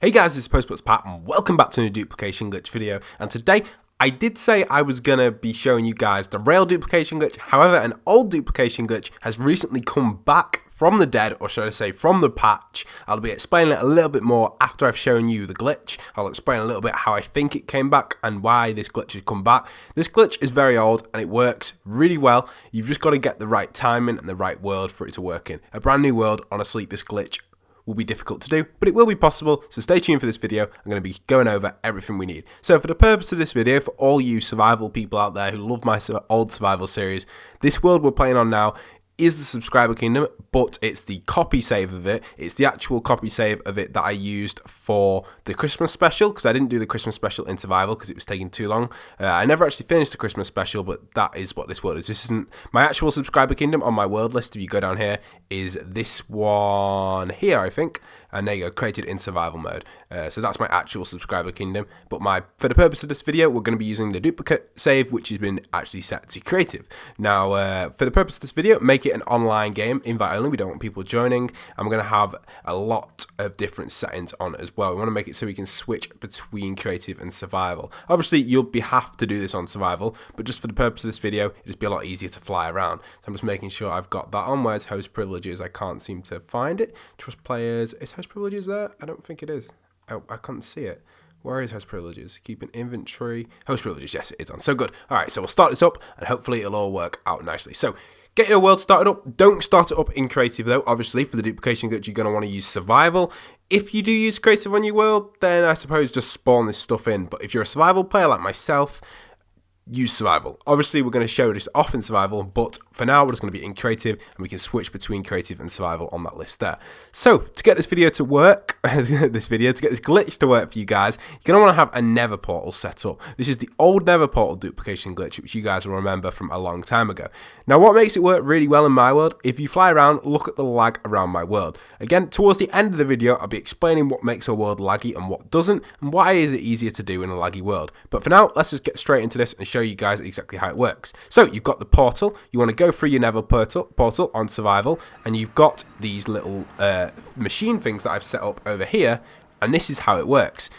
Hey guys, it's postboxpat and welcome back to a new duplication glitch video. And today, I did say I was going to be showing you guys the rail duplication glitch. However, an old duplication glitch has recently come back from the dead, or should I say from the patch. I'll be explaining it a little bit more after I've shown you the glitch. I'll explain a little bit how I think it came back and why this glitch has come back. This glitch is very old and it works really well. You've just got to get the right timing and the right world for it to work in. A brand new world, honestly, this glitch will be difficult to do, but it will be possible, so stay tuned for this video. I'm going to be going over everything we need. So for the purpose of this video, for all you survival people out there who love my old survival series, this world we're playing on now is the subscriber kingdom, but it's the copy save of it. It's the actual copy save of it that I used for the Christmas special, because I didn't do the Christmas special in survival because it was taking too long. I never actually finished the Christmas special, but that is what this world is. This isn't my actual subscriber kingdom. On my world list, if you go down here, is this one here, I think. And there you go, created in survival mode. So that's my actual subscriber kingdom. But for the purpose of this video, we're going to be using the duplicate save, which has been actually set to creative. Now, for the purpose of this video, make it an online game, invite only. We don't want people joining. And we're going to have a lot of different settings on as well. We want to make it so we can switch between creative and survival. Obviously, you'll have to do this on survival, but just for the purpose of this video, it'll just be a lot easier to fly around. So I'm just making sure I've got that on. Where's host privileges? I can't seem to find it. Trust players. Is host privileges there? I don't think it is. Oh, I can't see it. Where is host privileges? Keep an inventory. Host privileges, yes, it is on. So good. All right, so we'll start this up and hopefully it'll all work out nicely. So get your world started up. Don't start it up in creative though. Obviously, for the duplication glitch, you're going to want to use survival. If you do use creative on your world, then I suppose just spawn this stuff in. But if you're a survival player like myself, use survival. Obviously, we're going to show this off in survival, but for now, we're just going to be in creative, and we can switch between creative and survival on that list there. So, to get this video to work, to get this glitch to work for you guys, you're going to want to have a nether portal set up. This is the old nether portal duplication glitch, which you guys will remember from a long time ago. Now, what makes it work really well in my world, if you fly around, look at the lag around my world. Again, towards the end of the video, I'll be explaining what makes a world laggy and what doesn't, and why is it easier to do in a laggy world. But for now, let's just get straight into this and show you guys exactly how it works. So you've got the portal, you want to go through your nether portal on survival, and you've got these little machine things that I've set up over here, and this is how it works.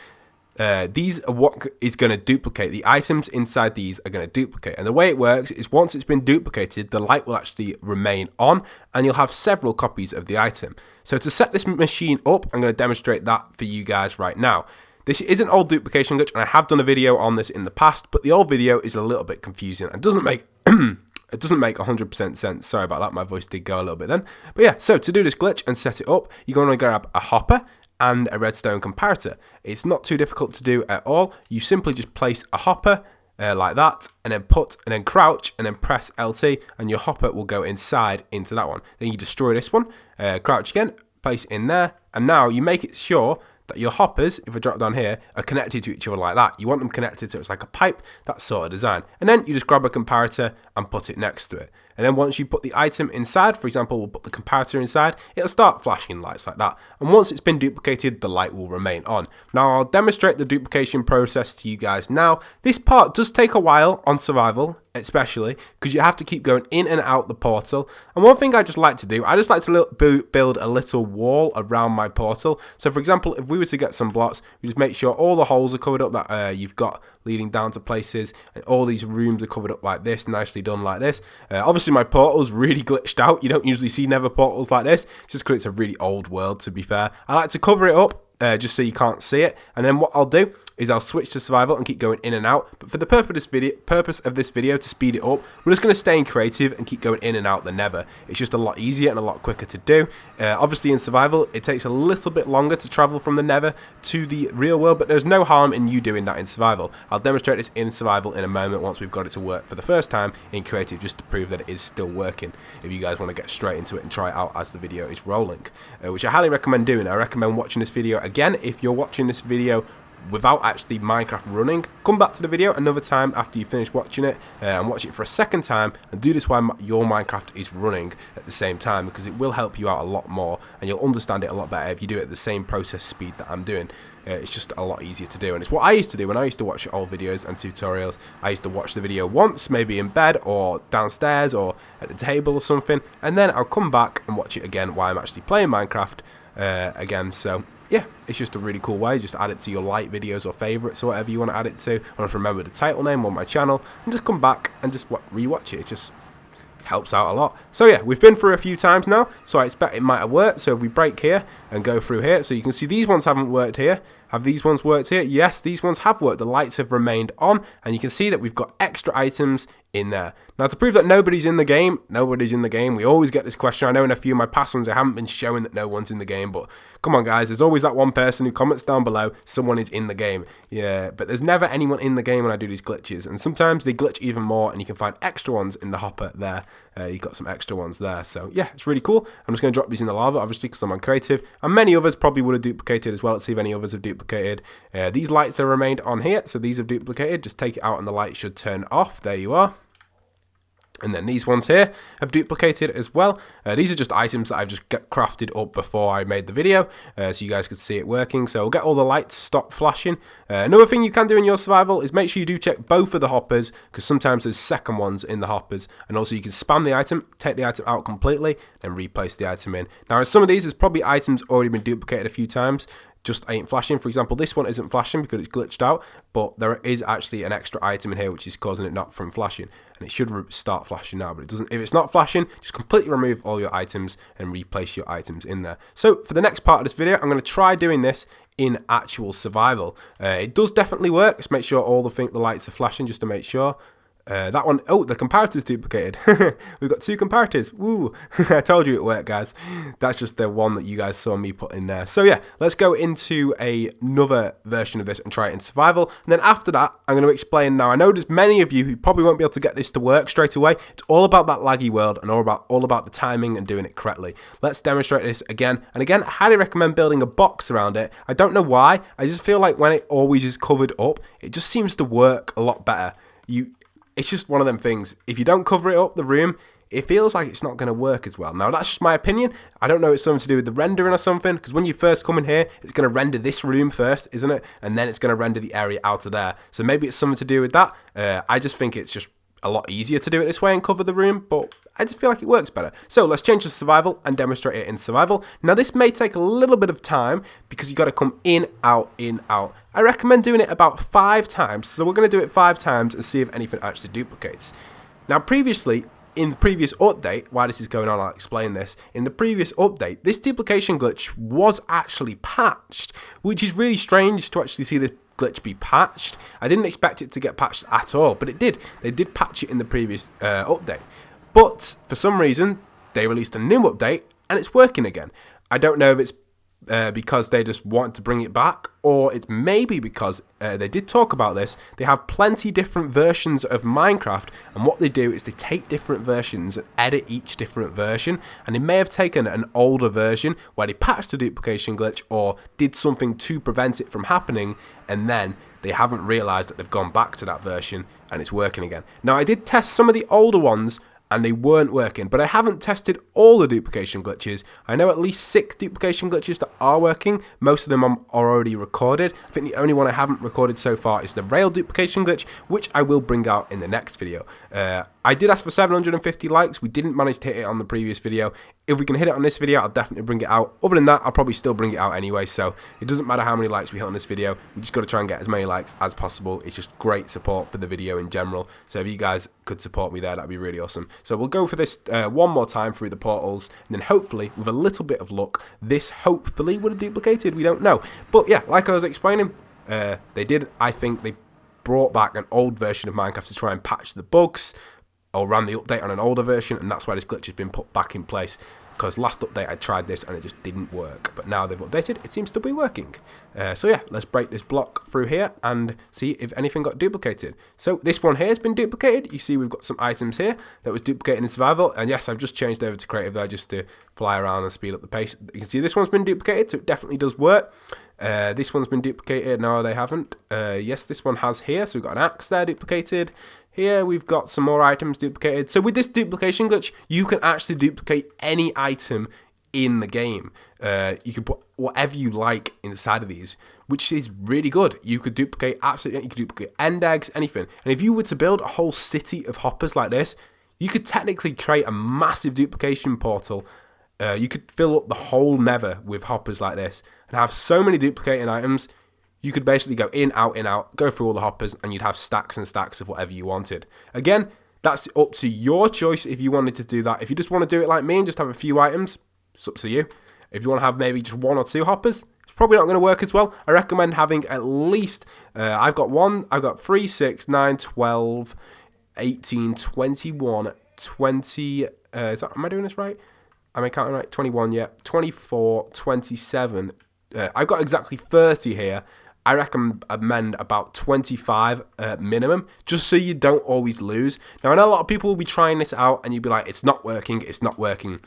These are what is going to duplicate. The items inside these are going to duplicate, and the way it works is once it's been duplicated, the light will actually remain on, and you'll have several copies of the item. So to set this machine up, I'm going to demonstrate that for you guys right now. This is an old duplication glitch, and I have done a video on this in the past, but the old video is a little bit confusing and doesn't make it doesn't make 100% sense. Sorry about that, my voice did go a little bit then. But yeah, so to do this glitch and set it up, you're going to grab a hopper and a redstone comparator. It's not too difficult to do at all. You simply just place a hopper like that, and then crouch and then press LT, and your hopper will go inside into that one. Then you destroy this one, crouch again, place in there, and now you make it sure that your hoppers, if I drop down here, are connected to each other like that. You want them connected so it's like a pipe, that sort of design. And then you just grab a comparator and put it next to it. And then once you put the item inside, for example, we'll put the comparator inside, it'll start flashing lights like that. And once it's been duplicated, the light will remain on. Now, I'll demonstrate the duplication process to you guys now. This part does take a while on survival, especially because you have to keep going in and out the portal. And one thing I just like to do, I just like to build a little wall around my portal. So for example, if we were to get some blocks, we just make sure all the holes are covered up that you've got leading down to places, and all these rooms are covered up like this, nicely done like this. Obviously my portal's really glitched out. You don't usually see nether portals like this, just because it's a really old world, to be fair. I like to cover it up just so you can't see it, and then what I'll do is I'll switch to survival and keep going in and out. But for the purpose of this video, to speed it up, we're just going to stay in creative and keep going in and out the nether. It's just a lot easier and a lot quicker to do. Obviously in survival, it takes a little bit longer to travel from the nether to the real world, but there's no harm in you doing that in survival. I'll demonstrate this in survival in a moment once we've got it to work for the first time in creative, just to prove that it is still working, if you guys want to get straight into it and try it out as the video is rolling, which I highly recommend doing. I recommend watching this video again. If you're watching this video without actually Minecraft running, come back to the video another time after you finish watching it and watch it for a second time, and do this while your Minecraft is running at the same time, because it will help you out a lot more and you'll understand it a lot better if you do it at the same process speed that I'm doing. It's just a lot easier to do, and it's what I used to do when I used to watch old videos and tutorials. I used to watch the video once, maybe in bed or downstairs or at the table or something, and then I'll come back and watch it again while I'm actually playing Minecraft again. So yeah, it's just a really cool way. Just add it to your like videos or favorites or whatever you want to add it to. And just remember the title name on my channel and just come back and just rewatch it. It just helps out a lot. So yeah, we've been through a few times now, so I expect it might have worked. So if we break here and go through here, so you can see these ones haven't worked here. Have these ones worked here? Yes, these ones have worked. The lights have remained on, and you can see that we've got extra items in there. Now, to prove that nobody's in the game, we always get this question. I know in a few of my past ones I haven't been showing that no one's in the game, but come on guys, there's always that one person who comments down below, someone is in the game. Yeah, but there's never anyone in the game when I do these glitches, and sometimes they glitch even more, and you can find extra ones in the hopper there. You've got some extra ones there, so yeah, it's really cool. I'm just going to drop these in the lava, obviously, because I'm on creative, and many others probably would have duplicated as well. Let's see if any others have duplicated. These lights have remained on here, so these have duplicated. Just take it out and the light should turn off. There you are. And then these ones here have duplicated as well. These are just items that I've just crafted up before I made the video, so you guys could see it working. So we'll get all the lights stop flashing. Another thing you can do in your survival is make sure you do check both of the hoppers, because sometimes there's second ones in the hoppers. And also you can spam the item, take the item out completely, and replace the item in. Now, in some of these, there's probably items already been duplicated a few times, just ain't flashing. For example, this one isn't flashing because it's glitched out, but there is actually an extra item in here which is causing it not from flashing, and it should start flashing now, but it doesn't. If it's not flashing, just completely remove all your items and replace your items in there. So for the next part of this video, I'm going to try doing this in actual survival. It does definitely work. Just make sure all the lights are flashing just to make sure. That one, oh, the comparators duplicated. We've got 2 comparators. Woo! I told you it worked, guys. That's just the one that you guys saw me put in there. So yeah, let's go into another version of this and try it in survival. And then after that, I'm going to explain. Now, I know there's many of you who probably won't be able to get this to work straight away. It's all about that laggy world and all about the timing and doing it correctly. Let's demonstrate this again. And again, I highly recommend building a box around it. I don't know why. I just feel like when it always is covered up, it just seems to work a lot better. It's just one of them things. If you don't cover it up, the room, it feels like it's not going to work as well. Now, that's just my opinion. I don't know if it's something to do with the rendering or something, because when you first come in here, it's going to render this room first, isn't it? And then it's going to render the area out of there. So maybe it's something to do with that. I just think it's just a lot easier to do it this way and cover the room, but I just feel like it works better. So let's change to survival and demonstrate it in survival. Now, this may take a little bit of time because you got to come in, out, in, out. I recommend doing it about 5 times. So we're going to do it 5 times and see if anything actually duplicates. Now, previously, in the previous update, why this is going on, I'll explain this. In the previous update, this duplication glitch was actually patched, which is really strange to actually see this glitch be patched. I didn't expect it to get patched at all, but it did. They did patch it in the previous update. But for some reason, they released a new update and it's working again. I don't know if it's because they just want to bring it back, or it's maybe because they did talk about this. They have plenty different versions of Minecraft, and what they do is they take different versions and edit each different version, and they may have taken an older version where they patched the duplication glitch or did something to prevent it from happening, and then they haven't realized that they've gone back to that version and it's working again. Now, I did test some of the older ones and they weren't working, but I haven't tested all the duplication glitches. I know at least 6 duplication glitches that are working. Most of them are already recorded. I think the only one I haven't recorded so far is the rail duplication glitch, which I will bring out in the next video. I did ask for 750 likes. We didn't manage to hit it on the previous video. If we can hit it on this video, I'll definitely bring it out. Other than that, I'll probably still bring it out anyway, so it doesn't matter how many likes we hit on this video. We just got to try and get as many likes as possible. It's just great support for the video in general. So if you guys could support me there, that'd be really awesome. So we'll go for this one more time through the portals, and then hopefully, with a little bit of luck, this hopefully would have duplicated. We don't know. But yeah, like I was explaining, they did, I think they brought back an old version of Minecraft to try and patch the bugs, or ran the update on an older version, and that's why this glitch has been put back in place. Because last update I tried this and it just didn't work, but now they've updated, it seems to be working. So yeah, let's break this block through here and see if anything got duplicated. So this one here has been duplicated. You see we've got some items here that was duplicated in survival, and yes, I've just changed over to creative there just to fly around and speed up the pace. You can see this one's been duplicated, so it definitely does work. This one's been duplicated. No, they haven't. Yes, this one has here, so we've got an axe there duplicated. Here we've got some more items duplicated. So with this duplication glitch, you can actually duplicate any item in the game. You can put whatever you like inside of these, which is really good. You could duplicate absolutely, you could duplicate end eggs, anything. And if you were to build a whole city of hoppers like this, you could technically create a massive duplication portal. You could fill up the whole nether with hoppers like this. and have so many duplicating items, you could basically go in, out, go through all the hoppers, and you'd have stacks and stacks of whatever you wanted. Again, that's up to your choice if you wanted to do that. If you just want to do it like me and just have a few items, it's up to you. If you want to have maybe just 1 or 2 hoppers, it's probably not going to work as well. I recommend having at least, I've got 3, 6, 9, 12, 18, 21, 20, am I doing this right? Am I counting right? 21, yeah. 24, 27. I've got exactly 30 here. I recommend about 25 minimum, just so you don't always lose. Now, I know a lot of people will be trying this out, and you'll be like, it's not working, it's not working.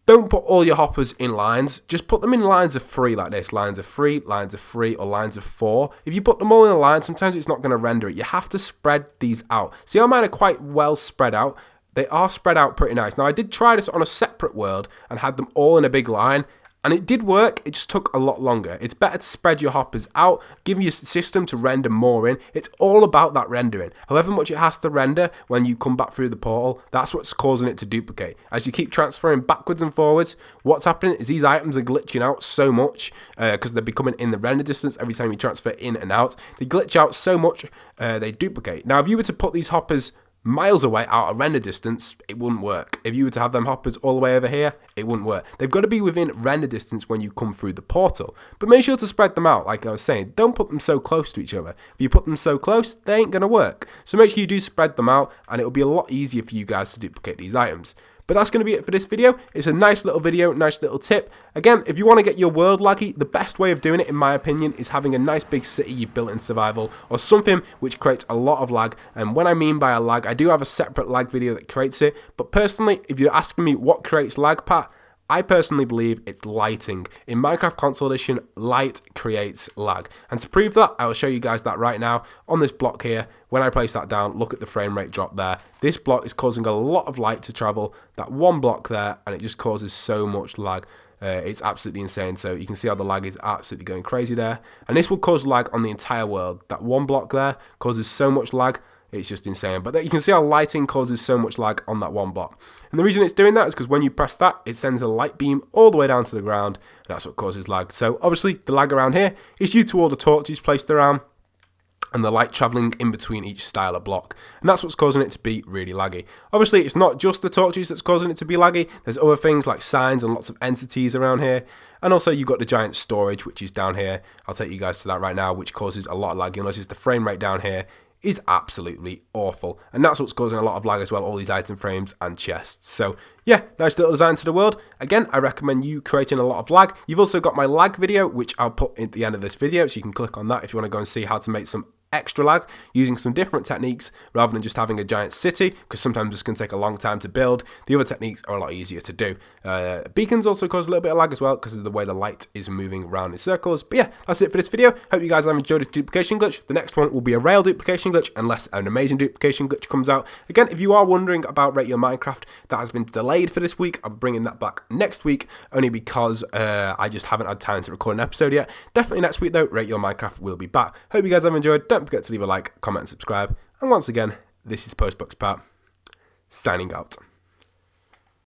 Don't put all your hoppers in lines. Just put them in lines of 3 like this. Lines of 3, lines of 3, or lines of 4. If you put them all in a line, sometimes it's not going to render it. You have to spread these out. See how mine are quite well spread out? They are spread out pretty nice. Now, I did try this on a separate world and had them all in a big line, and it did work. It just took a lot longer. It's better to spread your hoppers out, give your system to render more in. It's all about that rendering. However much it has to render when you come back through the portal, that's what's causing it to duplicate. As you keep transferring backwards and forwards, what's happening is these items are glitching out so much because they're becoming in the render distance every time you transfer in and out. They glitch out so much, they duplicate. Now, if you were to put these hoppers miles away out of render distance, it wouldn't work. If you were to have them hoppers all the way over here, it wouldn't work. They've got to be within render distance when you come through the portal. But make sure to spread them out, like I was saying. Don't put them so close to each other. If you put them so close, they ain't going to work. So make sure you do spread them out, and it'll be a lot easier for you guys to duplicate these items. But that's going to be it for this video. It's a nice little video, nice little tip. Again, if you want to get your world laggy, the best way of doing it, in my opinion, is having a nice big city you've built in survival, or something which creates a lot of lag. And when I mean by a lag, I do have a separate lag video that creates it. But personally, if you're asking me what creates lag, Pat, I personally believe it's lighting. In Minecraft Console Edition, light creates lag. And to prove that, I will show you guys that right now on this block here. When I place that down, look at the frame rate drop there. This block is causing a lot of light to travel. That one block there, and it just causes so much lag. It's absolutely insane. So you can see how the lag is absolutely going crazy there. And this will cause lag on the entire world. That one block there causes so much lag. It's just insane. But you can see how lighting causes so much lag on that one block. And the reason it's doing that is because when you press that, it sends a light beam all the way down to the ground. And that's what causes lag. So obviously the lag around here is due to all the torches placed around and the light travelling in between each style of block. And that's what's causing it to be really laggy. Obviously, it's not just the torches that's causing it to be laggy. There's other things like signs and lots of entities around here. And also you've got the giant storage, which is down here. I'll take you guys to that right now, which causes a lot of lag. You'll notice the frame rate down here is absolutely awful, and that's what's causing a lot of lag as well, all these item frames and chests. So yeah, nice little design to the world. Again, I recommend you creating a lot of lag. You've also got my lag video, which I'll put at the end of this video, so you can click on that if you want to go and see how to make some extra lag using some different techniques rather than just having a giant city, because sometimes this can take a long time to build. The other techniques are a lot easier to do. Beacons also cause a little bit of lag as well because of the way the light is moving around in circles. But yeah, that's it for this video. Hope you guys have enjoyed this duplication glitch. The next one will be a rail duplication glitch unless an amazing duplication glitch comes out. Again, if you are wondering about Rate Your Minecraft, that has been delayed for this week. I'm bringing that back next week only because I just haven't had time to record an episode yet. Definitely next week though, Rate Your Minecraft will be back. Hope you guys have enjoyed. Don't forget to leave a like, comment and subscribe. And once again, this is postboxpat signing out.